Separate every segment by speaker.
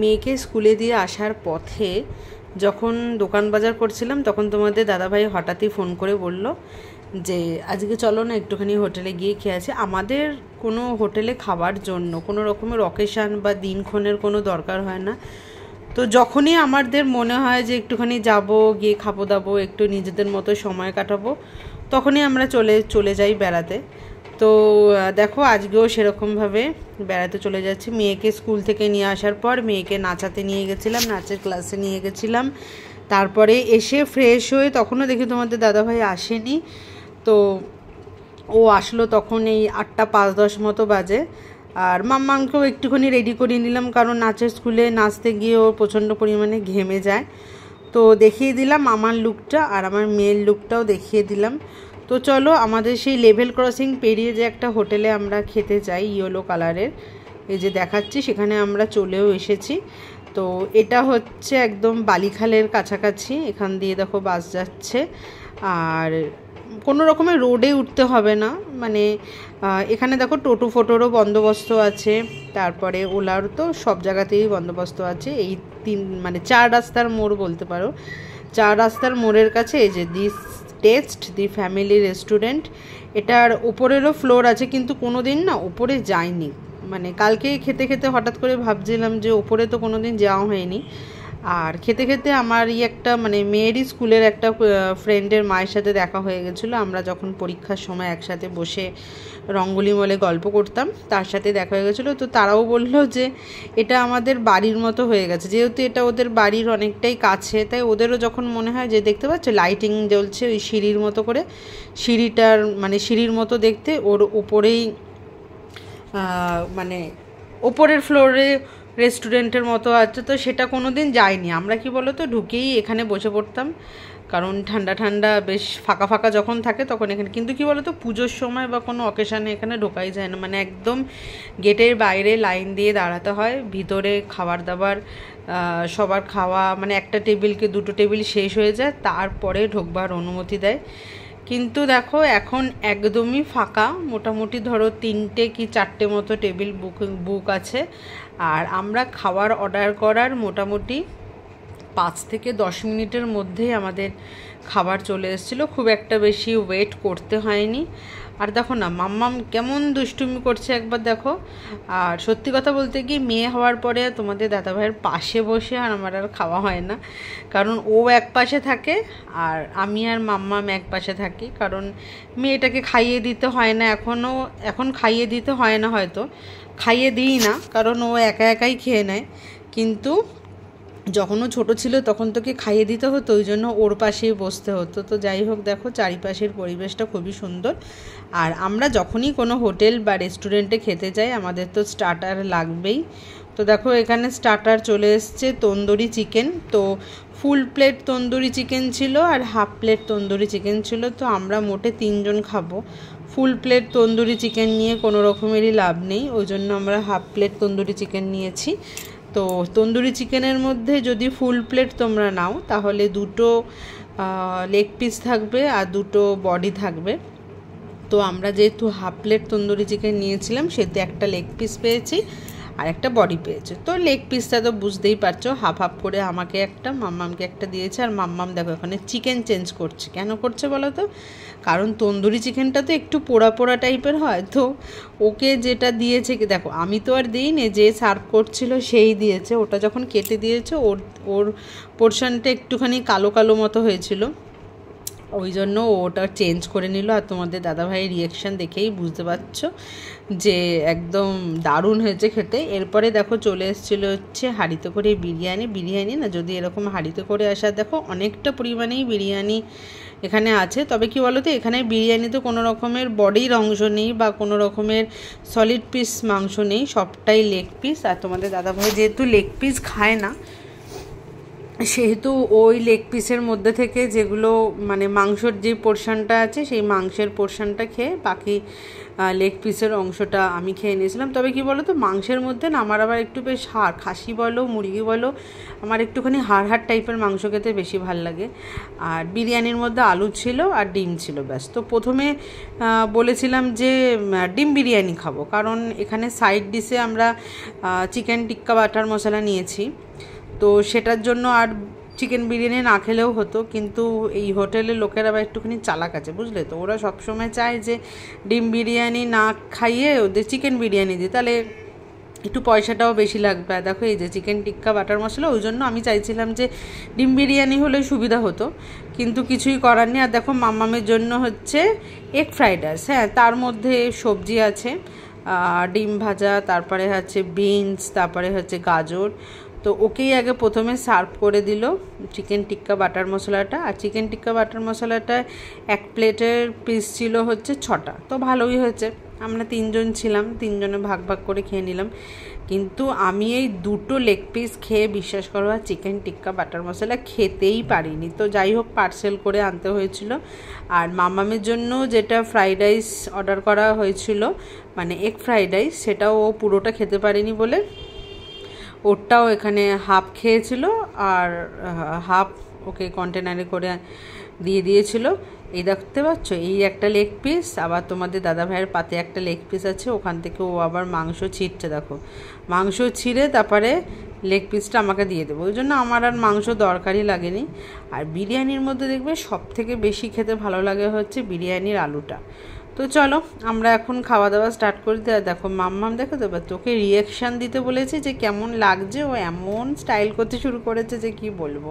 Speaker 1: মেয়েকে স্কুলে দিয়ে আসার পথে যখন দোকান বাজার করছিলাম তখন তোমাদের দাদাভাই হঠাৎই ফোন করে বলল যে আজকে চলো না একটুখানি হোটেলে গিয়ে খেয়ে আসি। আমাদের কোনো হোটেলে খাবার জন্য কোনো রকমের অকেশান বা দিনক্ষণের কোনো দরকার হয় না। তো যখনই আমাদের মনে হয় যে একটুখানি যাব, গিয়ে খাবো দাবো, একটু নিজেদের মতো সময় কাটাবো, তখনই আমরা চলে যাই বেড়াতে। তো দেখো আজকেও সেরকমভাবে বেড়াতে চলে যাচ্ছি। মেয়েকে স্কুল থেকে নিয়ে আসার পর মেয়েকে নাচাতে নিয়ে গেছিলাম, নাচের ক্লাসে নিয়ে গেছিলাম। তারপরে এসে ফ্রেশ হয়ে তখনও দেখি তোমাদের দাদাভাই আসেনি। তো ও আসলো তখন এই 8টা 5-10 মতো বাজে। আর মাম্মাকেও একটুখানি রেডি করিয়ে নিলাম, কারণ নাচের স্কুলে নাচতে গিয়ে ও প্রচণ্ড পরিমাণে ঘেমে যায়। তো দেখিয়ে দিলাম আমার লুকটা, আর আমার মেয়ের লুকটাও দেখিয়ে দিলাম। তো চলো আমাদের সেই লেভেল ক্রসিং পেরিয়ে যে একটা হোটেলে আমরা খেতে যাই ইয়েলো কালারের, এই যে দেখাচ্ছি, সেখানে আমরা চলেও এসেছি। তো এটা হচ্ছে একদম বালিখালের কাছাকাছি, এখান দিয়ে দেখো বাস যাচ্ছে। আর কোনো রকমের রোডে উঠতে হবে না, মানে এখানে দেখো টোটো ফোটোরও বন্দোবস্ত আছে, তারপরে ওলার তো সব জায়গাতেই বন্দোবস্ত আছে। এই 4 রাস্তার মোড় বলতে পারো। 4 রাস্তার মোড়ের কাছে এই যে this test the family restaurant, এটার উপরেরও ফ্লোর আছে, কিন্তু কোনো দিন না উপরে যাইনি। মানে কালকে খেতে খেতে হঠাৎ করে ভাবছিলাম যে উপরে তো কোনো দিন যাওয়া হয়নি। আর খেতে খেতে আমার একটা মানে মেয়েরই স্কুলের একটা ফ্রেন্ডের মায়ের সাথে দেখা হয়ে গেছিলো। আমরা যখন পরীক্ষার সময় একসাথে বসে রঙ্গোলি মলে গল্প করতাম, তার সাথে দেখা হয়ে গেছিলো। তো তারাও বললো যে এটা আমাদের বাড়ির মতো হয়ে গেছে, যেহেতু এটা ওদের বাড়ির অনেকটাই কাছে, তাই ওদেরও যখন মনে হয় যে দেখতে পাচ্ছে লাইটিং জ্বলছে ওই সিঁড়ির মতো করে, সিঁড়িটার মানে সিঁড়ির মতো দেখতে, ওর উপরেই মানে ওপরের ফ্লোরে রেস্টুরেন্টের মতো আছে। তো সেটা কোনো দিন যাইনি আমরা, কি বলো তো ঢুকেই এখানে বসে পড়তাম, কারণ ঠান্ডা ঠান্ডা বেশ ফাঁকা ফাঁকা যখন থাকে তখন এখানে। কিন্তু কি বলো তো পুজোর সময় বা কোনো অকেশানে এখানে ঢোকাই যায় না, মানে একদম গেটের বাইরে লাইন দিয়ে দাঁড়াতে হয়। ভিতরে খাবার দাবার সবার খাওয়া মানে একটা টেবিলকে 2টো টেবিল শেষ হয়ে যায়, তারপরে ঢোকবার অনুমতি দেয়। কিন্তু দেখো এখন একদমই ফাঁকা, মোটামুটি ধরো 3টে কি 4টে মতো টেবিল বুক আছে। আর আমরা খাবার অর্ডার করার মোটামুটি 5 থেকে 10 মিনিটের মধ্যেই আমাদের খাবার চলে এসেছিলো, খুব একটা বেশি ওয়েট করতে হয়নি। আর দেখো না মাম্মাম কেমন দুষ্টুমি করছে একবার দেখো। আর সত্যি কথা বলতে কি মেয়ে হওয়ার পরে তোমাদের দাদাভাইয়ের পাশে বসে আর আমার আর খাওয়া হয় না, কারণ ও এক পাশে থাকে আর আমি আর মাম্মাম এক পাশে থাকি। কারণ মেয়েটাকে খাইয়ে দিতে হয় না, এখন খাইয়ে দিতে হয় না, হয়তো খাইয়ে দিই না, কারণ ও একা একাই খেয়ে নেয়। কিন্তু যখন ও ছোটো ছিল তখন তোকে খাইয়ে দিতে হতো, ওই জন্য ওর পাশেই বসতে হতো। তো যাই হোক দেখো চারিপাশের পরিবেশটা খুবই সুন্দর। আর আমরা যখনই কোনো হোটেল বা রেস্টুরেন্টে খেতে যাই আমাদের তো স্টার্টার লাগবেই। তো দেখো এখানে স্টার্টার চলে এসছে তন্দুরি চিকেন। তো ফুল প্লেট তন্দুরি চিকেন ছিল আর হাফ প্লেট তন্দুরি চিকেন ছিল। তো আমরা মোটে 3 জন খাবো। ফুল প্লেট তন্দুরি চিকেন নিয়ে কোনো রকমেরই লাভ নেই, ওই জন্য আমরা হাফ প্লেট তন্দুরি চিকেন নিয়েছি। তো তন্দুরি চিকেনের মধ্যে যদি ফুল প্লেট তোমরা নাও তাহলে 2টো লেগ পিস থাকবে আর 2টো বডি থাকবে। তো আমরা যেহেতু হাফ প্লেট তন্দুরি চিকেন নিয়েছিলাম সেহেতু একটা লেগ পিস পেয়েছি আর একটা বডি পেয়েছে। তো লেগ পিসটা তো বুঝতেই পারছো, হাফ হাফ করে আমাকে একটা মাম্মামকে একটা দিয়েছে। আর মাম্মাম দেখো এখানে চিকেন চেঞ্জ করছে, কেন করছে বলো তো? কারণ তন্দুরি চিকেনটা তো একটু পোড়া পোড়া টাইপের হয়, তো ওকে যেটা দিয়েছে দেখো, আমি তো আর দিইনি, যে সার্ভ করছিল সেই দিয়েছে। ওটা যখন কেটে দিয়েছে ওর পোর্শনটা একটুখানি কালো কালো মতো হয়েছিল, ওই জন্য ওটা চেঞ্জ করে নিল। আর তোমাদের দাদাভাইয়ের রিয়াকশান দেখেই বুঝতে পারছো যে একদম দারুণ হয়েছে খেতে। এরপরে দেখো চলে এসেছিলো হচ্ছে হাঁড়িতে করে বিরিয়ানি না, যদি এরকম হাঁড়িতে করে আসা, দেখো অনেকটা পরিমাণেই বিরিয়ানি এখানে আছে। তবে কি বলো তো এখানে বিরিয়ানিতে কোনো রকমের বডির অংশ নেই বা কোনো রকমের সলিড পিস মাংস নেই, সবটাই লেগ পিস। আর তোমাদের দাদাভাই যেহেতু লেগ পিস খায় না সেহেতু ওই লেগ পিসের মধ্যে থেকে যেগুলো মানে মাংসর যে পোর্শনটা আছে সেই মাংসের পোর্শনটা খেয়ে বাকি লেগ পিসের অংশটা আমি খেয়ে নিয়েছিলাম। তবে কি বলো তো, মাংসের মধ্যে না আমার আবার একটু বেশ হাড়, খাসি বলো মুরগি বলো, আমার একটুখানি হাড় টাইপের মাংস খেতে বেশি ভাল লাগে। আর বিরিয়ানির মধ্যে আলু ছিল আর ডিম ছিল, ব্যাস। তো প্রথমে বলেছিলাম যে ডিম বিরিয়ানি খাবো, কারণ এখানে সাইড ডিশে আমরা চিকেন টিক্কা বাটার মশলা নিয়েছি, তো সেটার জন্য আর চিকেন বিরিয়ানি না খেলেও হতো। কিন্তু এই হোটেলের লোকেরা আবার একটুখানি চালাক আছে, বুঝলে তো, ওরা সবসময় চায় যে ডিম বিরিয়ানি না খাইয়ে ওদের চিকেন বিরিয়ানি দিই, তাহলে একটু পয়সাটাও বেশি লাগবে। দেখো এই যে চিকেন টিক্কা বাটার মশলা, ওই জন্য আমি চাইছিলাম যে ডিম বিরিয়ানি হলে সুবিধা হতো, কিন্তু কিছুই করার নেই। আর দেখো মাম্মামের জন্য হচ্ছে এগ ফ্রাইড রাইস, হ্যাঁ, তার মধ্যে সবজি আছে, ডিম ভাজা, তারপরে হচ্ছে বিনস, তারপরে হচ্ছে গাজর। তো ওকেই আগে প্রথমে সার্ভ করে দিল চিকেন টিক্কা বাটার মশলাটা। আর চিকেন টিক্কা বাটার মশলাটা এক প্লেটের পিস ছিল হচ্ছে 6টা, তো ভালোই হয়েছে। আমরা 3জন ছিলাম, 3জনে ভাগ ভাগ করে খেয়ে নিলাম। কিন্তু আমি এই 2টো লেগ পিস খেয়ে বিশ্বাস করো আর চিকেন টিক্কা বাটার মশলা খেতেই পারিনি। তো যাই হোক, পার্সেল করে আনতে হয়েছিল। আর মামামের জন্য যেটা ফ্রাইড রাইস অর্ডার করা হয়েছিল, মানে এগ ফ্রাইড রাইস, সেটাও ও পুরোটা খেতে পারিনি বলে ওরটাও এখানে হাফ খেয়েছিল আর হাফ ওকে কন্টেনারে করে দিয়ে দিয়েছিল। এই দেখতে পাচ্ছ, এই একটা লেগ পিস, আবার তোমাদের দাদা ভাইয়ের পাতে একটা লেগ পিস আছে, ওখান থেকে ও আবার মাংস ছিঁড়ছে। দেখো, মাংস ছিঁড়ে তারপরে লেগ পিসটা আমাকে দিয়ে দেবো, ওই জন্য আমার আর মাংস দরকারই লাগেনি। আর বিরিয়ানির মধ্যে দেখবে সব থেকে বেশি খেতে ভালো লাগে হচ্ছে বিরিয়ানির আলুটা। তো চলো আমরা এখন খাওয়া দাওয়া স্টার্ট করে দিই। আর দেখো মাম্মাম, দেখো তো তোকে রিয়াকশান দিতে বলেছি যে কেমন লাগছে, ও এমন স্টাইল করতে শুরু করেছে যে কি বলবো।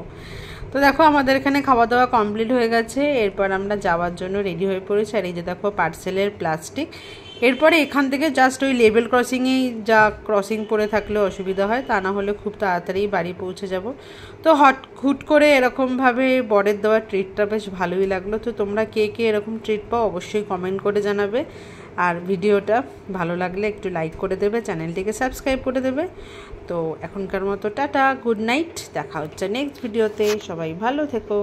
Speaker 1: তো দেখো আমাদের এখানে খাওয়া দাওয়া কমপ্লিট হয়ে গেছে, এরপর আমরা যাওয়ার জন্য রেডি হয়ে পড়েছি। আর এই যে দেখো পার্সেলের প্লাস্টিক, এরপরে এখান থেকে জাস্ট ওই লেভেল ক্রসিংয়েই যা ক্রসিং করে থাকলে অসুবিধা হয়, তা না হলে খুব তাড়াতাড়ি বাড়ি পৌঁছে যাব। তো হুট করে এরকমভাবে বরের দেওয়া ট্রিটটা বেশ ভালোই লাগলো। তো তোমরা কে কে এরকম ট্রিট পাও অবশ্যই কমেন্ট করে জানাবে। আর ভিডিওটা ভালো লাগলে একটু লাইক করে দেবে, চ্যানেলটিকে সাবস্ক্রাইব করে দেবে। তো এখনকার মতো টাটা, গুড নাইট, দেখা হচ্ছে নেক্সট ভিডিওতে, সবাই ভালো থেকো।